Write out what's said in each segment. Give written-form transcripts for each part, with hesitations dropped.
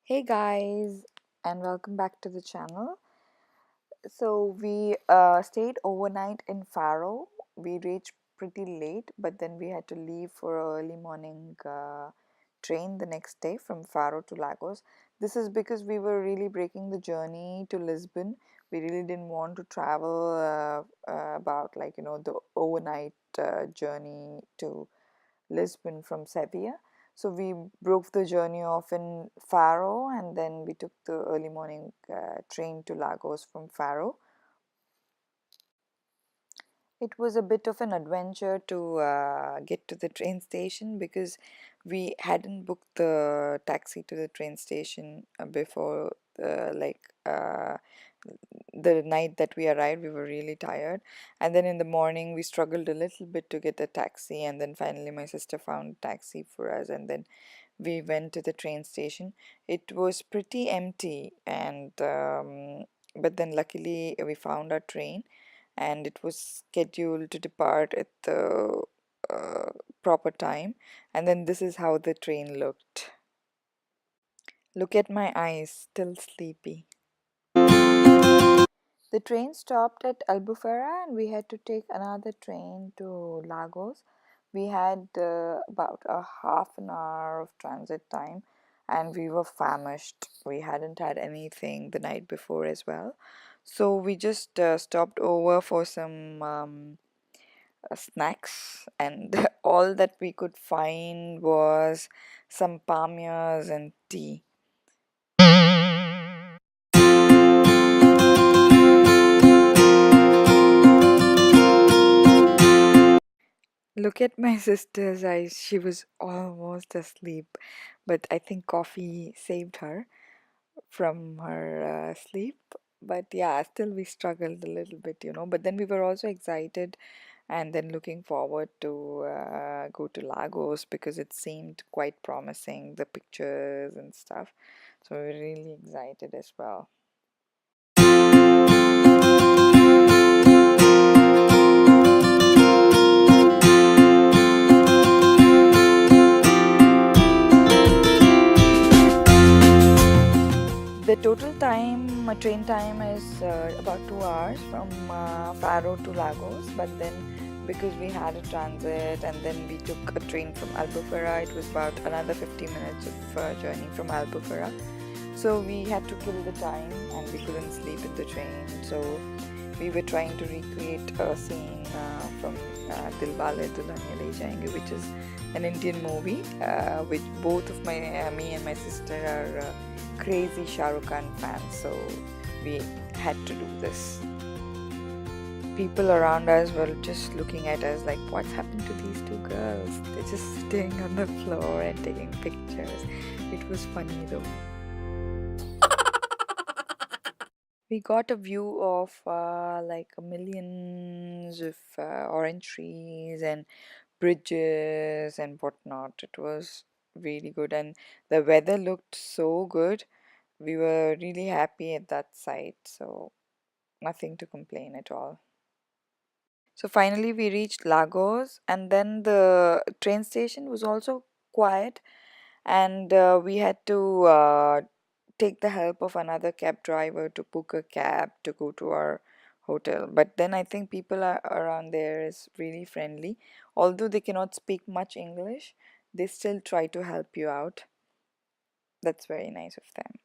Hey guys, and welcome back to the channel. So we stayed overnight in Faro. We reached pretty late, but then we had to leave for a early morning train the next day from Faro to Lagos. This is because we were really breaking the journey to Lisbon. We really didn't want to travel about the overnight journey to Lisbon from Sevilla. So we broke the journey off in Faro and then we took the early morning train to Lagos from Faro. It was a bit of an adventure to get to the train station because we hadn't booked the taxi to the train station before, the night that we arrived. We were really tired, and then in the morning we struggled a little bit to get a taxi, and then finally my sister found a taxi for us, and then we went to the train station. It was pretty empty, and but then luckily we found our train, and it was scheduled to depart at the uh, proper time. And then this is how the train looked. Look at my eyes, still sleepy. The train stopped at Albufera and we had to take another train to Lagos. We had about a half an hour of transit time and we were famished. We hadn't had anything the night before as well. So we just stopped over for some snacks, and all that we could find was some palmiers and tea. Look at my sister's eyes. She was almost asleep, but I think coffee saved her from her sleep. But yeah, still we struggled a little bit. But then we were also excited and then looking forward to go to Lagos because it seemed quite promising, the pictures and stuff. So we were really excited as well. The total time, train time is about 2 hours from Faro to Lagos, but then because we had a transit and then we took a train from Albufera, it was about another 50 minutes of journey from Albufera. So we had to kill the time and we couldn't sleep in the train. So we were trying to recreate a scene from Dilwale Dulhaniya Le Jayenge, which is an Indian movie, which both of me and my sister are crazy Shah Rukh Khan fans. So we had to do this. People around us were just looking at us like, what's happened to these two girls? They're just sitting on the floor and taking pictures. It was funny though. We got a view of like millions of orange trees and bridges and whatnot. It was really good, and the weather looked so good. We were really happy at that site, so nothing to complain at all. So finally, we reached Lagos, and then the train station was also quiet, and we had to take the help of another cab driver to book a cab to go to our hotel. But then I think people around there is really friendly. Although they cannot speak much English, they still try to help you out. That's very nice of them.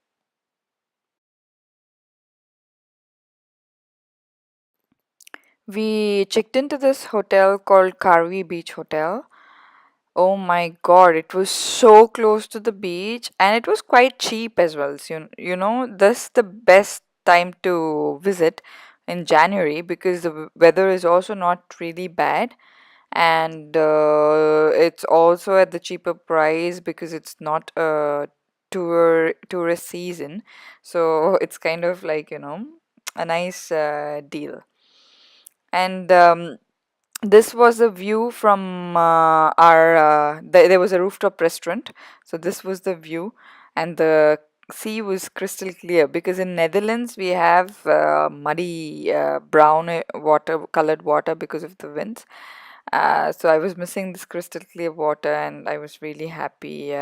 We checked into this hotel called Karvi Beach Hotel. Oh my god, it was so close to the beach and it was quite cheap as well. So, this the best time to visit in January because the weather is also not really bad, and it's also at the cheaper price because it's not a tourist season. So it's kind of like, a nice deal. And this was a view from our there was a rooftop restaurant, so this was the view, and the sea was crystal clear because in Netherlands we have muddy brown water colored water because of the winds. So I was missing this crystal clear water and I was really happy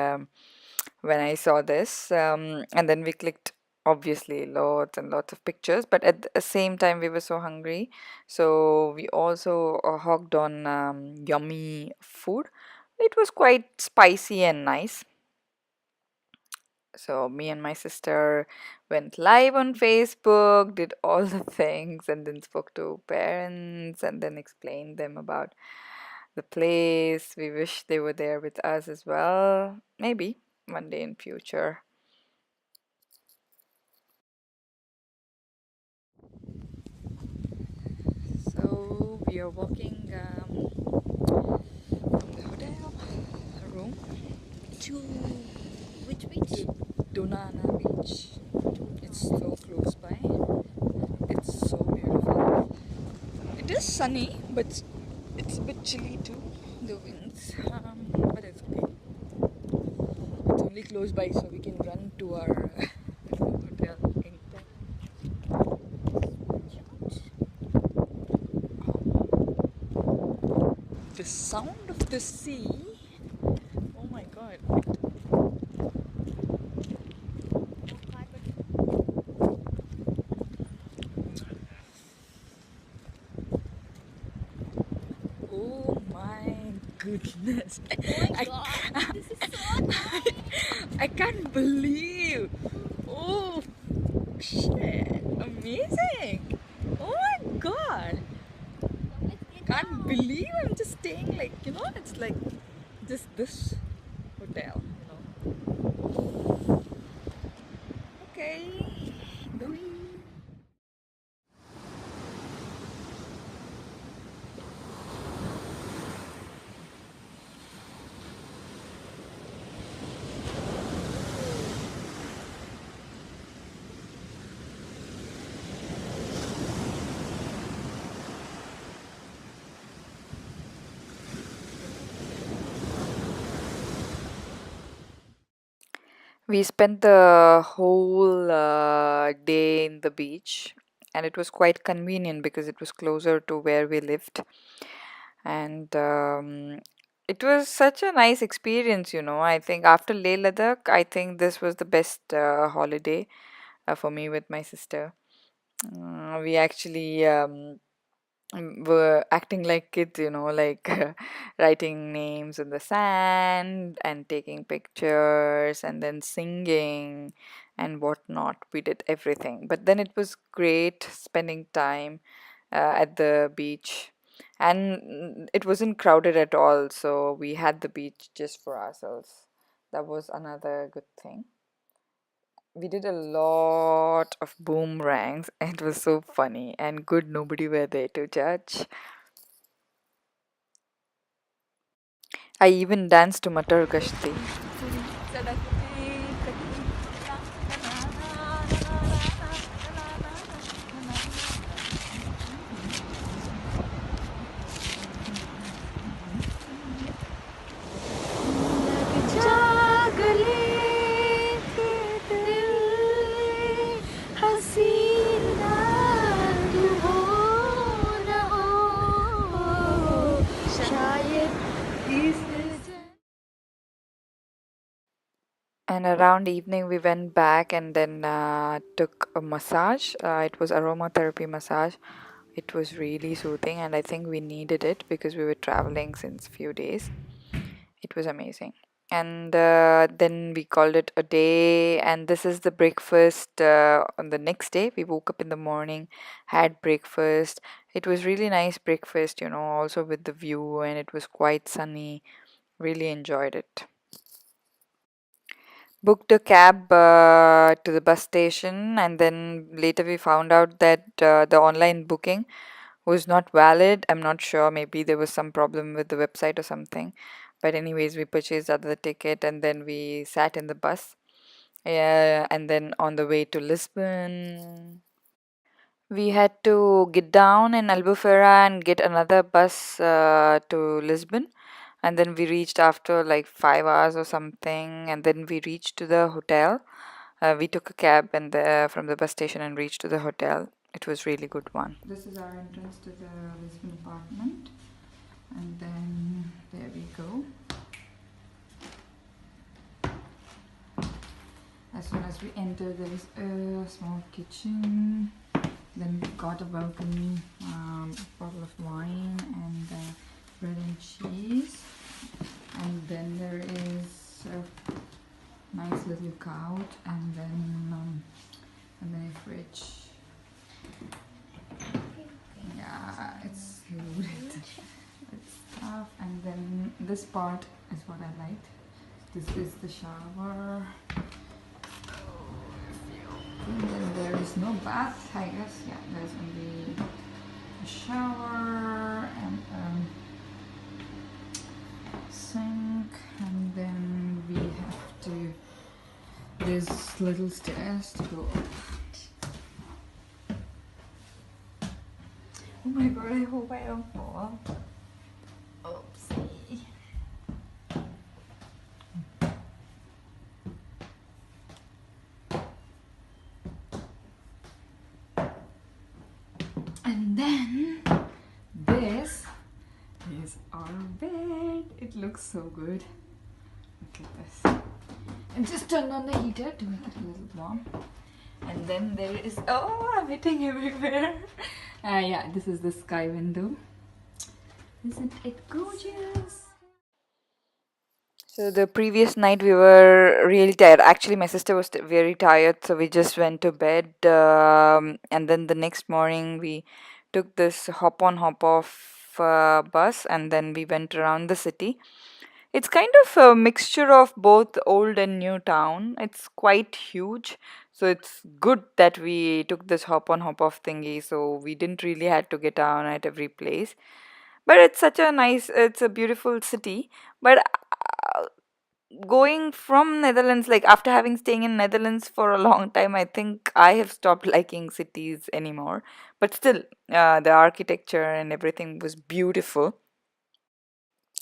when I saw this. And then we clicked obviously lots and lots of pictures, but at the same time we were so hungry, so we also hogged on yummy food. It was quite spicy and nice. So me and my sister went live on Facebook, did all the things, and then spoke to parents and then explained them about the place. We wish they were there with us as well. Maybe one day in future. So we are walking from the hotel room To which beach? to Donana Beach. It's so close by. It's so beautiful. It is sunny, but it's a bit chilly too. The winds, but it's okay. It's only close by, so we can run to our hotel anytime. The sound of the sea. Oh my god! Oh my goodness! Oh my I, god, this is so nice. I can't believe. Oh shit! Amazing! Oh my god! Let's get Can't down. believe I'm just staying like, it's like just this hotel, Okay. Going. We spent the whole day in the beach, and it was quite convenient because it was closer to where we lived. And it was such a nice experience. I think after Leh Ladakh, I think this was the best holiday for me with my sister. We actually were acting like kids, like writing names in the sand and taking pictures and then singing and whatnot. We did everything. But then it was great spending time at the beach. And it wasn't crowded at all, so we had the beach just for ourselves. That was another good thing. We did a lot of boomerangs. It was so funny and good. Nobody were there to judge. I even danced to Matar Gashti. And around evening, we went back and then took a massage. It was aromatherapy massage. It was really soothing, and I think we needed it because we were traveling since few days. It was amazing. And then we called it a day. And this is the breakfast on the next day. We woke up in the morning, had breakfast. It was really nice breakfast, also with the view, and it was quite sunny. Really enjoyed it. Booked a cab to the bus station, and then later we found out that the online booking was not valid. I'm not sure, maybe there was some problem with the website or something. But anyways, we purchased other ticket and then we sat in the bus. Yeah, and then on the way to Lisbon, we had to get down in Albufeira and get another bus to Lisbon. And then we reached after like 5 hours or something. And then we reached to the hotel. We took a cab from the bus station and reached to the hotel. It was really good one. This is our entrance to the Lisbon apartment. And then there we go. As soon as we enter, there is a small kitchen. Then we got a balcony, bottle of wine, and bread and cheese. And then there is a nice little couch, and then a fridge. Yeah, it's loaded with stuff. And then this part is what I liked. This is the shower. And then there is no bath, I guess. Yeah, there's only a shower and sink, and then we have to. There's little stairs to go up. Oh my god! I hope I don't fall. Oopsie. And then this is our bed. It looks so good. Look at this. And just turn on the heater to make it a little warm. And then there is, oh, I'm hitting everywhere. Yeah, this is the sky window. Isn't it gorgeous? So the previous night we were really tired. Actually, my sister was very tired, so we just went to bed. And then the next morning we took this hop on hop off bus, and then we went around the city. It's kind of a mixture of both old and new town. It's quite huge, so it's good that we took this hop on hop off thingy. So we didn't really had to get down at every place. But it's such a nice, it's a beautiful city. But going from Netherlands, like after having staying in Netherlands for a long time, I think I have stopped liking cities anymore. But still, the architecture and everything was beautiful.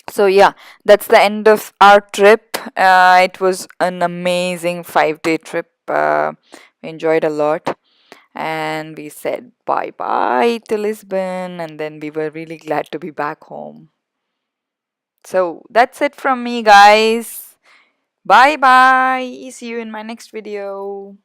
So yeah, that's the end of our trip. It was an amazing 5 day trip. We enjoyed a lot, and we said bye bye to Lisbon, and then we were really glad to be back home. So that's it from me, guys. Bye bye. See you in my next video.